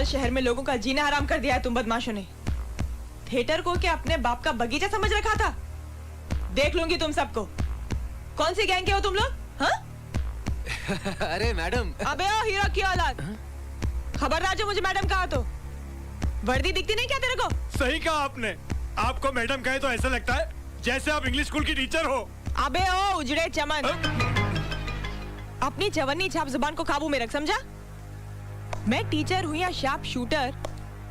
शहर में लोगों का जीना हराम कर दिया है तुम बदमाशों ने। थिएटर को क्या अपने बाप का बगीचा समझ रखा था? देख लूंगी तुम सबको। कौन सी गैंग के हो तुम लोग? हाँ? अरे मैडम। अबे ओ हीरो की औलाद, खबरदार जो मुझे मैडम कहा तो। वर्दी दिखती नहीं क्या तेरे को? सही कहा आपने। आपको मैडम कहे तो ऐसा लगता है जैसे आप इंग्लिश स्कूल की टीचर हो। अबे ओ उजड़े चमन, अपनी चवन्नी छाप जुबान को काबू में रख, समझा? मैं टीचर हूँ या शार्प शूटर,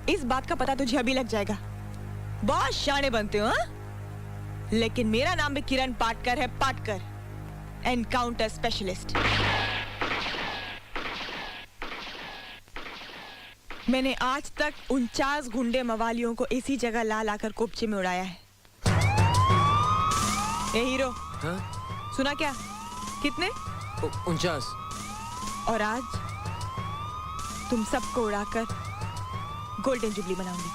इस बात का पता तुझे अभी लग जाएगा। बहुत शाने बनते हो, हाँ? लेकिन मेरा नाम भी किरण पाटकर है, पाटकर, एनकाउंटर स्पेशलिस्ट। मैंने आज तक 49 गुंडे मवालियों को इसी जगह ला लाकर कोपचे में उड़ाया है। ए हीरो, हाँ? सुना क्या? कितने? 49। और आज तुम सबको उड़ाकर गोल्डन जुबली बनाऊंगी।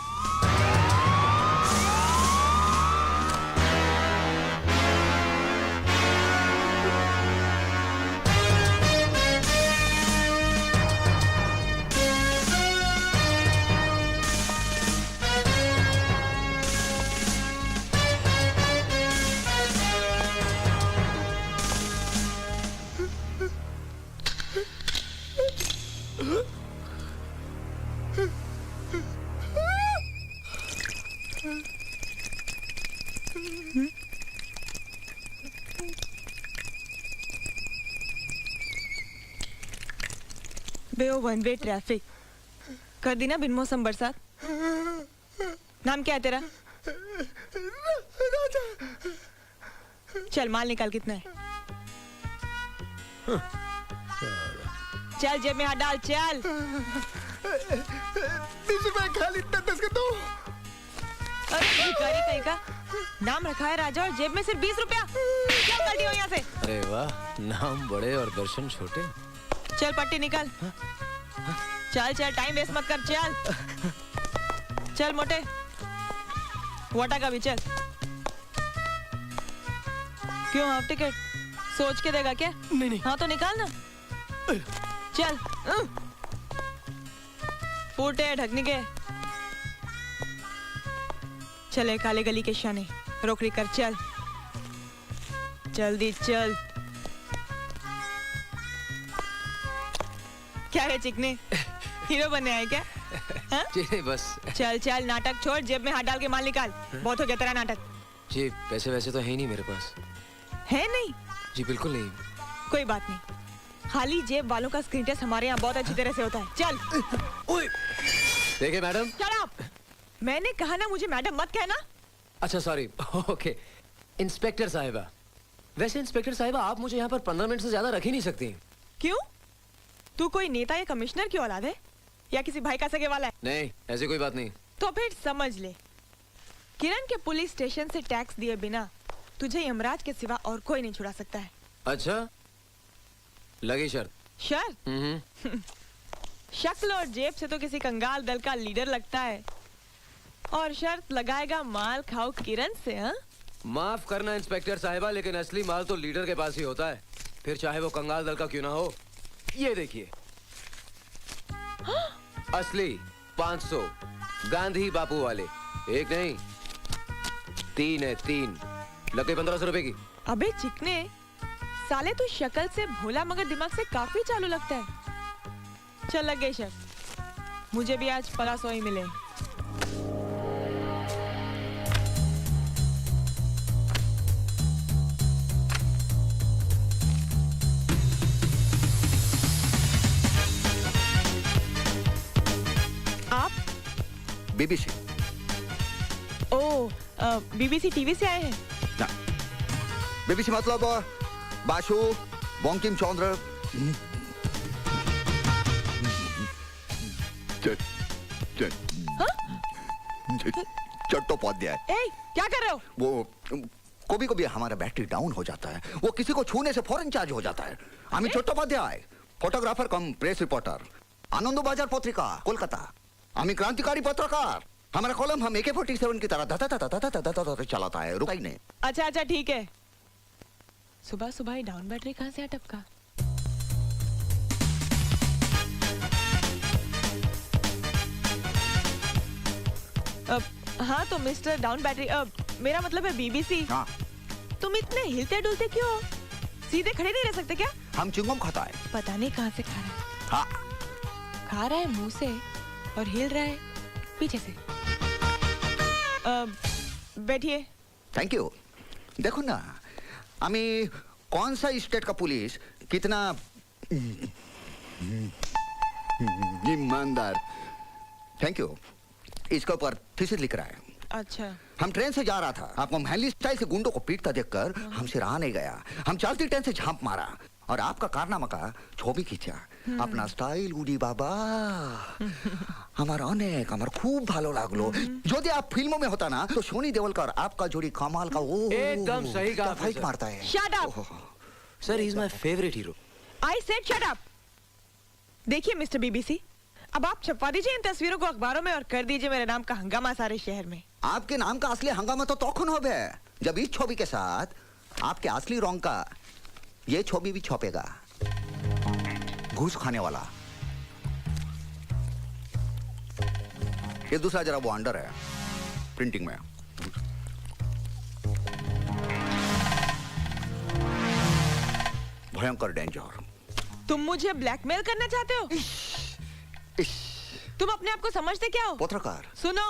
बेओ वन वे ट्रैफिक कर दी ना बिन मौसम बरसात। नाम क्या है तेरा? चल माल निकाल, कितना है? चल जेब में हाथ डाल, चल। 20 रुपए खाली, 10 के दो। अरे भिखारी कहीं का, नाम रखा है राजा और जेब में सिर्फ 20 रुपया। क्या कर हो यहाँ से? अरे वाह, नाम बड़े और दर्शन छोटे। चल पट्टी निकाल। चल चल, टाइम वेस्ट मत कर, चल। चल मोटे, वाटा का भी चल। क्यों हाफ टिकट सोच के देगा क्या? नहीं। हाँ तो निकाल ना, चल। फूटे ढकने के। चले काले गली के शाने, रोकड़ी कर, चल जल्दी चल। क्या है चिकने, हीरो बनने आए क्या? हाँ? जी नहीं, बस। चल चल, नाटक छोड़, जेब में हाथ डाल के माल निकाल। बहुत हो गया तेरा नाटक। जी पैसे वैसे तो है ही नहीं मेरे पास। है नहीं? जी बिल्कुल नहीं। कोई बात नहीं, खाली जेब वालों का स्क्रीन टेस्ट हमारे यहाँ बहुत अच्छी तरह से होता है। चल। ओए, देखिए मैडम। Shut up! मैंने कहा ना मुझे मैडम मत कहना। अच्छा सॉरी। ओके, इंस्पेक्टर साहिबा। वैसे इंस्पेक्टर साहिबा, आप मुझे यहाँ पर 15 मिनट से ज्यादा रख ही नहीं सकती। क्यों? तू कोई नेता या कमिश्नर की औलाद है या किसी भाई का सगे वाला है? नहीं, ऐसी कोई बात नहीं। तो फिर समझ ले, किरण के पुलिस स्टेशन से टैक्स दिए बिना तुझे यमराज के सिवा और कोई नहीं छुड़ा सकता है। अच्छा, लगी शर्त। शर्त? शक्ल और जेब से तो किसी कंगाल दल का लीडर लगता है, और शर्त लगाएगा माल खाओ किरण से? हाँ? माफ करना इंस्पेक्टर साहिबा, लेकिन असली माल तो लीडर के पास ही होता है, फिर चाहे वो कंगाल दल का क्यों ना हो। ये देखिए। असली 500 गांधी बापू वाले, एक नहीं 3 है, 3 लगे 1500 रुपए की। अबे चिकने साले, तू शक्ल से भोला मगर दिमाग से काफी चालू लगता है। चल लग गई शर्त, मुझे भी आज 1500 ही मिले। आप बीबीसी। ओ बीबीसी टीवी से आए हैं? ना, बीबीसी मतलब बाशु बंकिम चंद्र चट्टोपाध्याय। ए, क्या कर रहे हो? वो कभी कभी हमारा बैटरी डाउन हो जाता है, वो किसी को छूने से फौरन चार्ज हो जाता है। আমি চট্টোপাধ্যায়, फोटोग्राफर कम प्रेस रिपोर्टर, आनंदबाजार पत्रिका कोलकाता। আমি क्रांतिकारी पत्रकार। हमारा कॉलम हम AK-47 की तरह धता चलाता है, रुका ही नहीं। अच्छा अच्छा ठीक है। सुबह सुबह ही डाउन बैटरी कहाँ से टपका? हाँ तो मिस्टर डाउन बैटरी, मेरा मतलब है बीबीसी। हाँ, तुम इतने हिलते डुलते क्यों हो? सीधे खड़े नहीं रह सकते क्या? हम चिंगम खाता है। पता नहीं कहाँ से खा रहा है। हाँ, खा रहा है मुंह से और हिल रहा है पीछे से। बैठिए। Thank you. देखो ना, আমি कौन सा स्टेट का पुलिस कितना ईमानदार। Thank you. इसके ऊपर थीसिस लिख रहा है। अच्छा। हम ट्रेन से जा रहा था, आपको महली स्टाइल से गुंडों को पीटता देखकर हमसे रहा नहीं गया। हम चलती ट्रेन से झांप मारा और आपका कारनामा का ছবি खींचा। अपना स्टाइल उड़ी बाबा আমার অনেক আমার খুব ভালো লাগলো। যদি आप फिल्मों में होता ना तो सोनी देओल का और आपका जोड़ी कमाल का वो एकदम सही कहा क्या आपने, फाइट सर। मारता है। Shut up! Sir he is my favourite hero. I said shut up! देखिए मिस्टर बीबीसी, अब आप छपवा दीजिए इन तस्वीरों को अखबारों में और कर दीजिए मेरे नाम का हंगामा सारे शहर में। आपके नाम का असली हंगामा तो तखन होबे जब इस छवि के साथ आपके असली रंग का ये छवि भी छपेगा। घूस खाने वाला। ये दूसरा जरा वो अंडर है प्रिंटिंग में। भयंकर डेंजर। तुम मुझे ब्लैकमेल करना चाहते हो? तुम अपने आप को समझते क्या हो? पत्रकार। सुनो,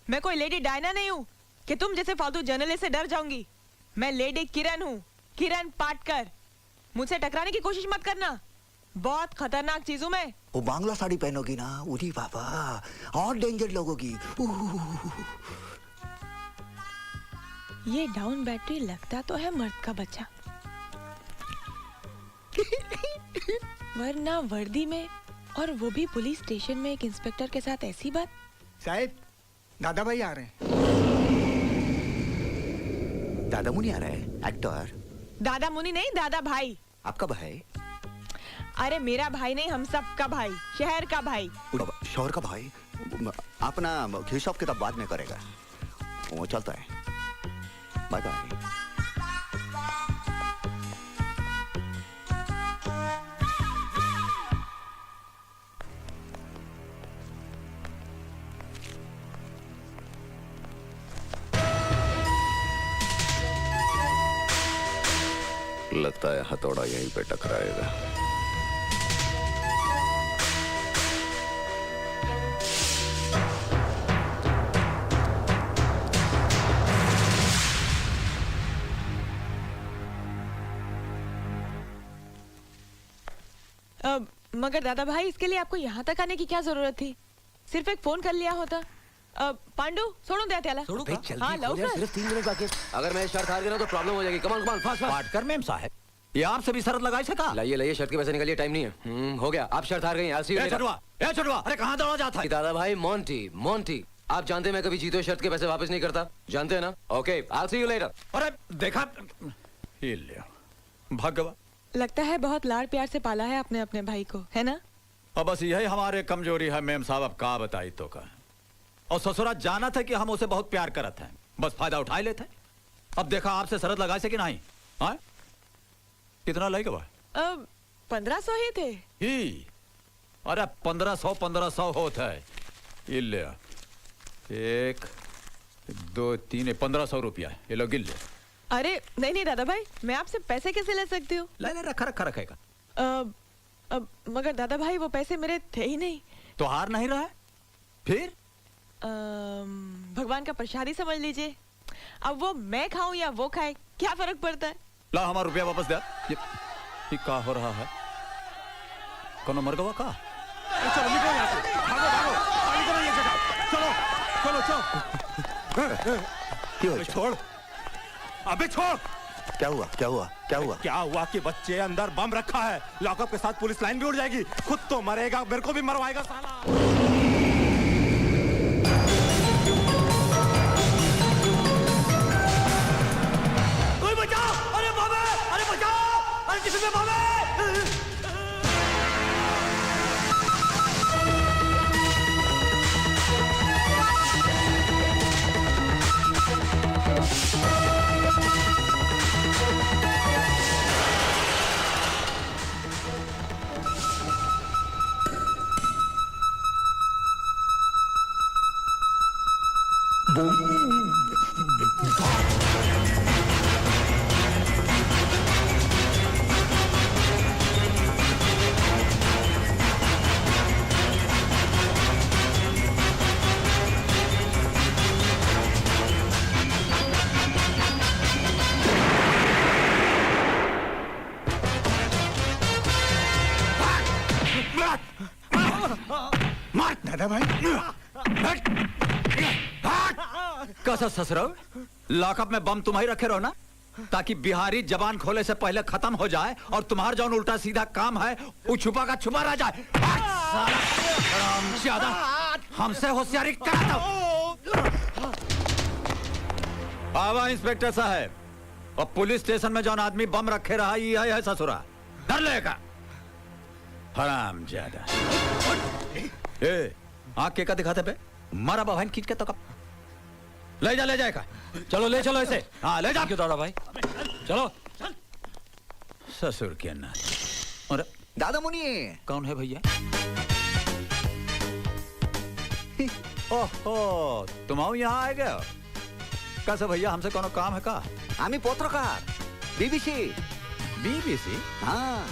मैं कोई लेडी डायना नहीं हूँ कि तुम जैसे फालतू जर्नलिस्ट से डर जाऊंगी। मैं लेडी किरण हूँ, किरण पाटकर। मुझसे टकराने की कोशिश मत करना, बहुत खतरनाक चीज हूँ मैं। वो बांग्ला साड़ी पहनोगी ना, उरी बाबा और डेंजर लगोगी। ये डाउन बैटरी लगता तो है मर्द का बच्चा, वरना वर्दी में और वो भी पुलिस स्टेशन में एक इंस्पेक्टर के साथ ऐसी बात। साहब, दादा भाई आ रहे हैं। दादा मुनि आ रहा है एक्टर। दादा मुनि नहीं, दादा भाई। आपका भाई? अरे मेरा भाई नहीं, हम सब का भाई, शहर का भाई। शोहर का भाई अपना हिसाब किताब बाद में करेगा, वो चलता है। Bye bye. लगता है हथौड़ा यहीं पे टकराएगा। मगर दादा भाई, इसके लिए आपको यहाँ तक आने की क्या जरूरत थी? सिर्फ एक फोन कर लिया होता। पांडू सोडून द्या त्याला। हाँ लवकर। सिर्फ 3 मिनट बाकी। अगर मैं शर्त हार गया ना तो प्रॉब्लम हो जाएगी। Come on come on fast fast. Patkar ma'am साहब, ये आपसे भी शरत लगाई सका? लाइए लाइए, शर्त के पैसे निकालिए, टाइम नहीं है। हो गया, आप शर्त हार गई। I'll see you A later। छुड़वा, अरे कहाँ दौड़ा जाता है? दादा भाई मोंटी, मोंटी, आप जानते हैं मैं कभी जीते हुए शर्त के पैसे वापस नहीं करता, जानते हैं ना? Okay, I'll see you later। अरे देखा, ये ले भगवा। लगता है बहुत लाड़ प्यार से पाला है आपने अपने भाई को, है ना? अब बस यही हमारे कमजोरी है मेम साहब, अब का बताई तो का। और ससुरा जाना था कि हम उसे बहुत प्यार करत हैं, बस फायदा उठा लेते हैं। अब देखा आपसे शरत लगाए से कि नहीं? हाँ? कितना लगेगा? 1500 ही थे। ही अरे 1500 होता है। ये ले 1 2 3 1500 रुपया, ये लो गिल ले। अरे नहीं नहीं दादा भाई, मैं आपसे पैसे कैसे ले सकती हूँ? ले रखा रखेगा। मगर दादा भाई वो पैसे मेरे थे ही नहीं। तो हार नहीं रहा है फिर? भगवान का प्रसादी समझ लीजिए। अब वो मैं खाऊं या वो खाए, क्या फर्क पड़ता है? ला हमारा रुपया वापस दे। ये क्या हो रहा है? कौन मर गवा का? चलो निकलो यहाँ से, भागो भागो, पानी करो ये जगह। चलो चलो चलो। क्यों? अबे छोड़, अबे छोड़। क्या हुआ क्या हुआ क्या हुआ? क्या हुआ कि बच्चे अंदर बम रखा है, लॉकअप के साथ पुलिस लाइन भी उड़ जाएगी, खुद तो मरेगा, मेरे को भी मरवाएगा साला। दादा भाई कैसा ससुरो लॉकअप में बम तुम ही रखे रहो ना, ताकि बिहारी जबान खोले से पहले खत्म हो जाए और तुम्हारा जो उल्टा सीधा काम है वो छुपा का छुपा रह जाए। ज्यादा हमसे होशियारी करा दो। आवा इंस्पेक्टर साहब, और पुलिस स्टेशन में जो आदमी बम रखे रहा ये है ससुरा, डर लेगा हराम ज्यादा। ए आंख के का दिखाते पे मारा बहन खींच के तो कब ले जाएगा। चलो ले चलो इसे। हाँ ले जा। क्यों दौड़ा भाई, चलो। ससुर के ना। और दादा मुनि कौन है भैया? ओहो तुम आओ यहाँ आ गए। कैसे भैया, हमसे कोनो काम है का? आम्ही पत्रकार बीबीसी। बीबीसी? हाँ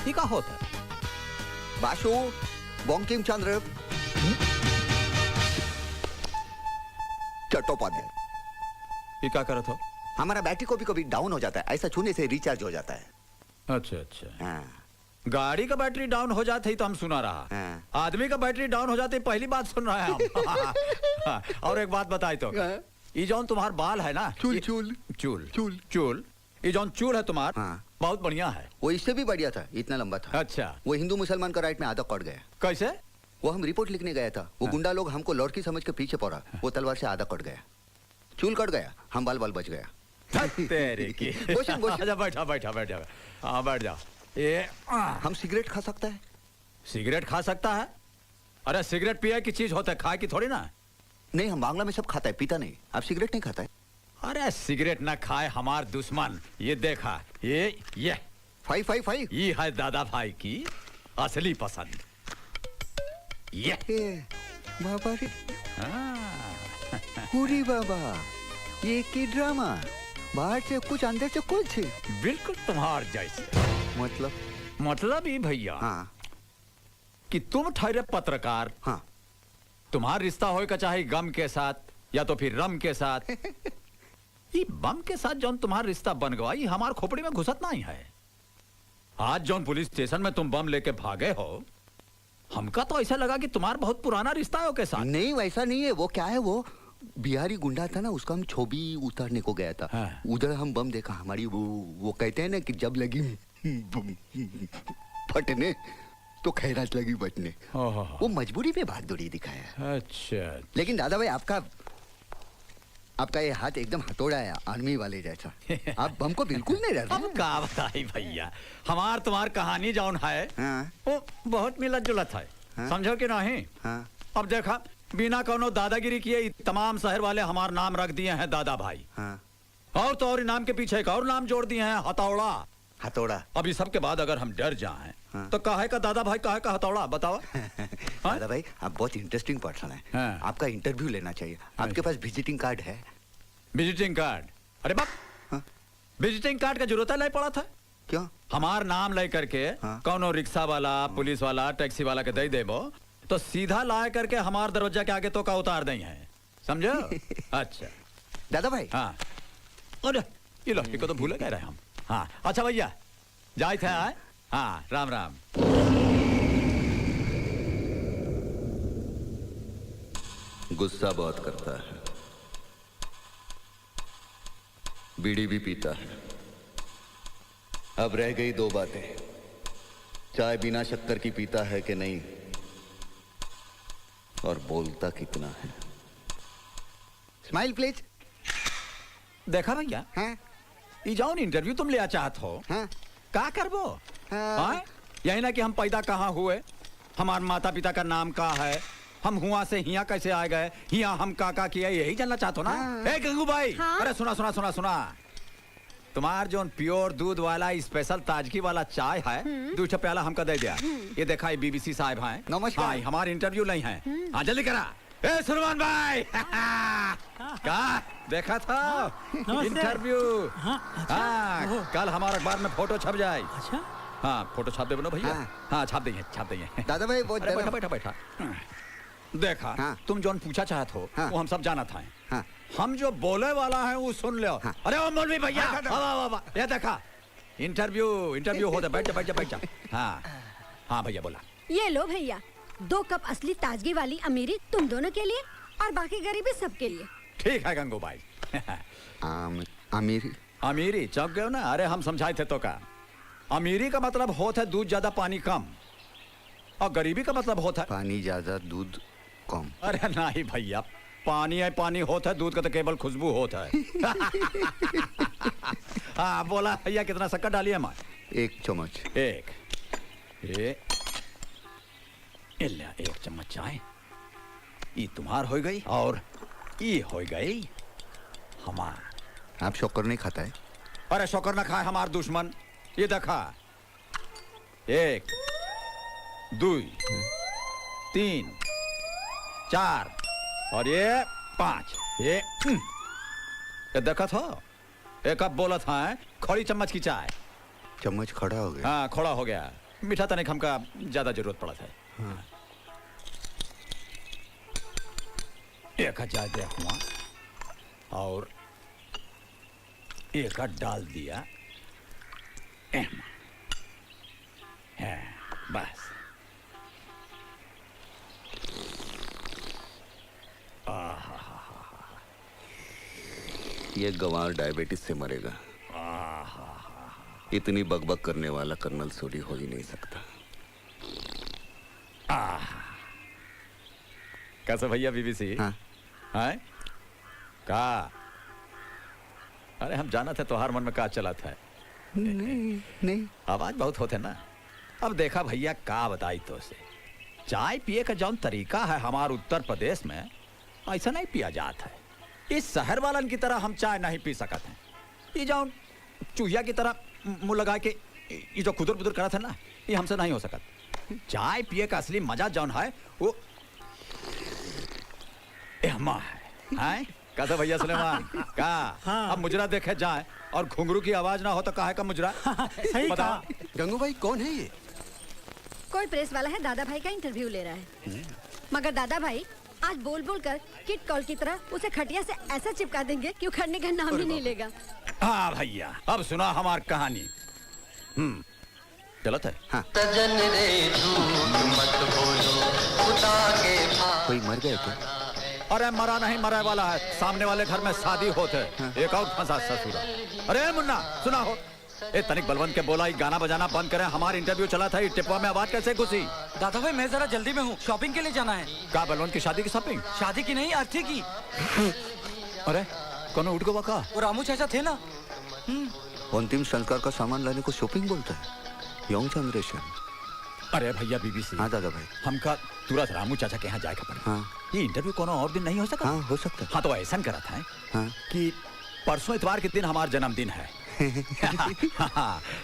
ये का होता है? बाशु बंकिम चंद्र चट्टोपाध्याय। ये क्या करत हो? हमारा बैटरी कभी कभी डाउन हो जाता है, ऐसा छूने से रिचार्ज हो जाता है। अच्छा अच्छा। हाँ। गाड़ी का बैटरी डाउन हो जाते ही तो हम सुना रहा। हाँ। आदमी का बैटरी डाउन हो जाते ही पहली बात सुन रहे हैं हम। और एक बात बताई तो, ये जौन तुम्हार बाल है ना, चूल ये- चूल चूल चूल। चूल, ये जौन चूल है तुम्हार, हाँ। बहुत बढ़िया है। वो इससे भी बढ़िया था, इतना लंबा था। अच्छा वो हिंदू मुसलमान का राइट में आधा कट गया। कैसे? वो हम रिपोर्ट लिखने गया था, वो गुंडा लोग हमको लड़की समझ के पीछे पड़ा, वो तलवार से आधा कट गया। चूल कट गया, हम बाल बाल बच गया। तेरे की। बोशन, बोशन। अच्छा बैठा बैठा बैठा। हाँ बैठ जाओ। ये हम सिगरेट खा सकता है? सिगरेट खा सकता है? अरे सिगरेट पिया की चीज होता है, खाए की थोड़ी ना। नहीं, हम बांग्ला में सब खाता है, पीता नहीं। आप सिगरेट नहीं खाता है? अरे सिगरेट ना खाए हमार दुश्मन। ये देखा, ये 555। ये है दादा भाई की असली पसंद। ये बाबा रे, हाँ। पूरी बाबा, ये की ड्रामा, बाहर से कुछ अंदर से कुछ। बिल्कुल तुम्हार जैसे। मतलब ये भैया, हाँ कि तुम ठहरे पत्रकार, हाँ। तुम्हारा रिश्ता होएगा चाहे गम के साथ या तो फिर रम के साथ। ये बम के साथ जौन तुम्हारा रिश्ता बन गया, ये हमार खोपड़ी में घुसत नहीं है। आज जौन पुलिस स्टेशन में तुम बम लेके भागे हो, हमका तो ऐसा लगा कि तुम्हारा बहुत पुराना रिश्ता है के साथ। नहीं, वैसा नहीं है। वो क्या है, वो बिहारी गुंडा था ना, उसका हम छवि उतारने को गया था। हाँ। उधर हम बम देखा, हमारी वो कहते हैं ना कि जब लगी बम फटने तो खैरात लगी बचने। वो मजबूरी में बहादुरी दिखाया। अच्छा लेकिन दादा भाई, आपका ये हाथ एकदम हथौड़ा है, आर्मी वाले जैसा। आप बम को बिल्कुल नहीं रहते। अब का बताई भैया, हमार तुम्हार कहानी जौन है हाँ। वो बहुत मिलत जुलत है। हाँ। समझो कि नहीं? हाँ। अब देखा, बिना कोनो दादागिरी किए तमाम शहर वाले हमार नाम रख दिए हैं दादा भाई। हाँ। और तो और नाम के पीछे एक और नाम जोड़ दिए हैं, हथौड़ा। हथौड़ा। अब इस सब के बाद अगर हम डर जाएं हाँ। तो काहे का दादा भाई, काहे का हथौड़ा, बताओ। दादा भाई, आप बहुत इंटरेस्टिंग पर्सन है। हाँ। आपका इंटरव्यू लेना चाहिए। आपके पास विजिटिंग कार्ड है? Visiting card? अरे बाप, हाँ। विजिटिंग कार्ड का जरूरत नहीं पड़ा था। क्यों? हमार नाम ले करके हाँ। कौनो रिक्शा वाला, पुलिस वाला, टैक्सी वाला के दे देबो तो सीधा लाए करके हमार दरवाजा के आगे तो का उतार दई है, समझो? अच्छा दादा भाई। हाँ। अरे ये लो, इसको तो भूल गए रहे हम। हाँ अच्छा भैया, जाए थे आए? हाँ राम राम। गुस्सा बहुत करता है, बीड़ी भी पीता है। अब रह गई दो बातें, चाय बिना शक्कर की पीता है कि नहीं, और बोलता कितना है। Smile please. देखा भैया, हाँ? ये जाओ इंटरव्यू तुम लिया चाहत हो, हाँ? का करबो? हाँ? यही ना कि हम पैदा कहाँ हुए, हमारे माता पिता का नाम का है, हम हुआ से हिया कैसे आ गए, हिया हम काका किया, यही जानना चाहते हो ना? हाँ। ए गंगू भाई, हाँ? अरे सुना सुना सुना सुना, तुम्हार जो प्योर दूध वाला स्पेशल ताजगी वाला चाय है, 2 प्याला हमका दे दिया। ये देखा, ये बीबीसी साहब हैं। नमस्कार। हाँ, हमारे इंटरव्यू नहीं है। हाँ जल्दी करा। ए सुरमान भाई, का देखा था इंटरव्यू? हाँ, कल हमारे अखबार में फोटो छप जाए। अच्छा, हाँ फोटो छाप देबो ना भैया? हाँ। हाँ छाप देंगे। दादा भाई बहुत अरे बैठा बैठा बैठा। देखा, हाँ। तुम जो पूछा चाहत हो हाँ। वो हम सब जाना था। हाँ। हम जो बोले वाला है वो सुन लो। हाँ। अरे ओ मौलवी भैया, वाह ये देखा, इंटरव्यू होता, बैठ जा। हाँ हाँ भैया बोला। ये लो भैया, 2 कप असली ताजगी वाली अमीरी तुम दोनों के लिए और बाकी गरीबी सबके लिए। ठीक है गंगूबाई। अमीरी अमीरी चौंक गए हो ना? अरे हम समझाए थे तो का अमीरी का मतलब होता है दूध ज्यादा पानी कम, और गरीबी का मतलब होता है पानी ज्यादा दूध कम। अरे नहीं भैया, पानी है पानी होता है, दूध का तो केवल खुशबू होता है। हाँ बोला भैया, कितना शक्कर डालिए माँ? 1 चम्मच। एक इल्ला 1 चम्मच चाय। ये तुम्हार हो गई और ये हो गई हमार। आप शक्कर नहीं खाता है? अरे शक्कर ना खाए हमार दुश्मन। ये देखा, 1 2 3 4 और ये 5। ये देखा था, एक अब बोला था खड़ी चम्मच की चाय। चम्मच खड़ा हो गया। हाँ खड़ा हो गया। मीठा तनिक हमका ज्यादा जरूरत पड़ा था। हाँ। एक चाय दे हुआ और एक डाल दिया। है बस। ये गंवार डायबिटीज से मरेगा। इतनी बकबक करने वाला कर्नल सूरी हो ही नहीं सकता। कैसे भैया बीबीसी? हाँ। हैं? का? अरे हम जाना था तुम्हार मन में का चला था। नहीं आवाज बहुत होते ना। अब देखा भैया, का बताई तो से चाय पिए का जौन तरीका है हमार उत्तर प्रदेश में, ऐसा नहीं पिया जाता है। इस शहर वालन की तरह हम चाय नहीं पी सकते हैं। ये जौन चूहिया की तरह मुंह लगा के ये जो खुदर बुदर करा था ना, ये हमसे नहीं हो सकता। चाय पिए का असली मजा जौन है वो एहमा है। कैसा भैया सुलेमान? का? हाँ। अब मुजरा देखे जाए और घुंघरू की आवाज ना हो तो काहे का मुजरा? सही बता। कहा। गंगूबाई कौन है ये? कोई प्रेस वाला है, दादा भाई का इंटरव्यू ले रहा है। मगर दादा भाई आज बोल बोल कर किट कॉल की तरह उसे खटिया से ऐसा चिपका देंगे कि उखड़ने का नाम ही नहीं लेगा। हाँ भैया, अब सुना हमार कहानी। गलत है? हाँ। सजन रे झूठ मत बोलो, खुदा के पास। कोई मर गया क्या? अरे मरा नहीं, मरे वाला है। सामने वाले घर में शादी होते, एक और फंसा ससुरा। अरे मुन्ना सुना हो, ए तनिक बलवंत के बोला गाना बजाना बंद करें, हमारा इंटरव्यू चला था। टिपवा में आवाज कैसे घुसी? दादा भाई मैं जरा जल्दी में हूँ, शॉपिंग के लिए जाना है। का बलवंत की शादी की शॉपिंग? शादी की नहीं, अर्थी की। अरे कौन उठ गया का? वो रामू चाचा थे ना। अंतिम संस्कार का सामान लाने को शॉपिंग बोलता है? Young generation. अरे भैया बीबीसी। हाँ दादा भाई। हमका तुरंत रामू चाचा के यहाँ जाएगा पड़े। हाँ। ये इंटरव्यू कोनो और दिन नहीं हो सका? हाँ हो सकता है। हाँ तो ऐसा करा था हाँ। कि परसों इतवार के दिन हमारा जन्मदिन है।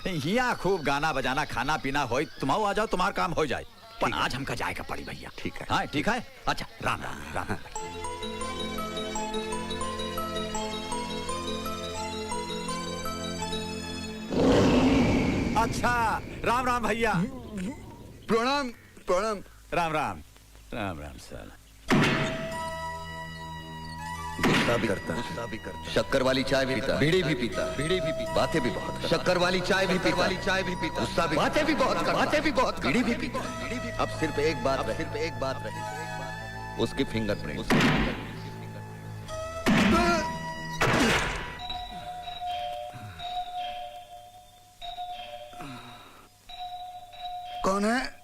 यहाँ खूब गाना बजाना खाना पीना हो, तुम आ जाओ, तुम्हारा काम हो जाए। पर आज हमका जाएगा पड़ी भैया। ठीक है। हाँ ठीक है। अच्छा राम राम राम, राम। अच्छा राम राम भैया। प्रणाम प्रणाम। राम राम राम राम सर। गुस्सा भी करता, शक्कर वाली चाय भी पीता, बीड़ी भी पीता, बातें भी बहुत, शक्कर वाली चाय भी पीता, गुस्सा भी, बातें भी बहुत, बीड़ी भी पीता। अब सिर्फ एक बात रही, उसकी फिंगरप्रिंट। कौन है?